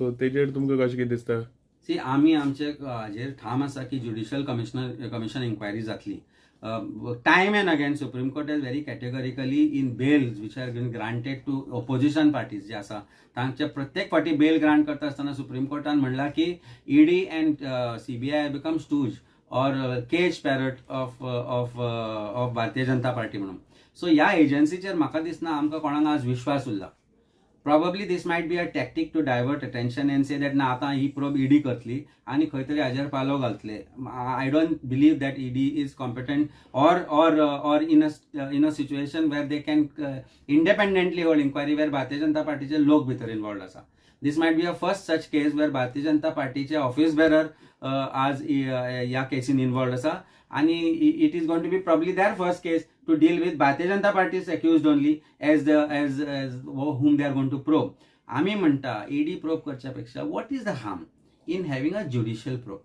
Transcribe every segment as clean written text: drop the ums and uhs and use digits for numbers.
सो तेजेर तुमकां कशें कितें दिसता? सी आमी आमचे हाजेर ठाम आसा की ज्युडिशियल कमिशन इन्क्वायरी जातली. Time and again Supreme Court has very categorically in bails which are been granted to opposition parties जे आसा तांचे प्रत्येक फाटी बेल ग्रांट करता आसतना सुप्रीम कोर्टान म्हणला की ED and CBI become stooge और केज पॅरट ऑफ भारतीय जनता पार्टी म्हणून. सो ह्या एजन्सीचेर म्हाका दिसना आमकां कोणाक आज विश्वास Urla. Probably this might be a tactic to divert attention and say that ना आता ही प्रोब ईडी करतली आणि खंय तरी हाजेर पालो घालतले. I don't believe that ED is competent or in a situation where they can independently hold inquiry where Bharatiya Janata पार्टीचे लोक भितर involved आसा. This might be a first such case where Bharatiya Janata पार्टीचे ऑफिस बेरर आज ह्या केसीन इन्वॉल्ड आसा आणि it is going to be probably their first case to deal with Bharatiya Janata Party's accused only as whom they are going to probe. आम्ही म्हणता ED probe करच्यापेक्षा what is the harm in having a judicial probe?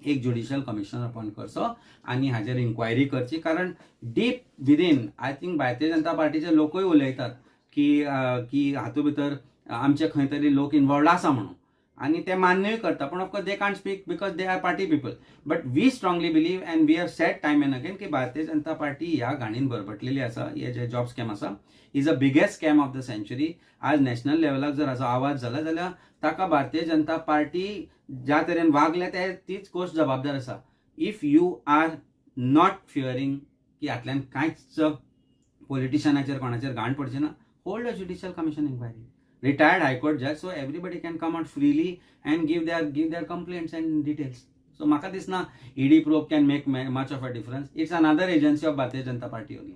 एक judicial commissioner appoint करचो आणि हाजेर inquiry करची. कारण deep within I think Bharatiya Janata पार्टीचे लोकूय उलयतात की हातूंत भितर आमचे खंय तरी लोक इन्वॉल्ड आसा म्हणून आणि ते मान्यय करता. पण of course they can't speak because they are party people. But we strongly believe and we have said time and again की भारतीय जनता पार्टी ह्या घाणीन बरबटलेली आसा. हे जे जॉब स्कॅम आसा is a biggest scam of the century. आज नॅशनल लेवलाक जर हाचो आवाज जाला जाल्यार ताका भारतीय जनता पार्टी ज्या तरेन वागल्या ते तीच गोष्ट जबाबदार आसा. If you are not fearing की हातल्यान कांयच पॉलिटिशियनाचेर कोणाचेर घाण पडचे ना, hold a judicial commission inquiry. Retired High Court judge, so everybody can come out freely and give their complaints and details. So maka disna ED probe can make much of a difference. It's another agency of Bharatiya Janata Party only.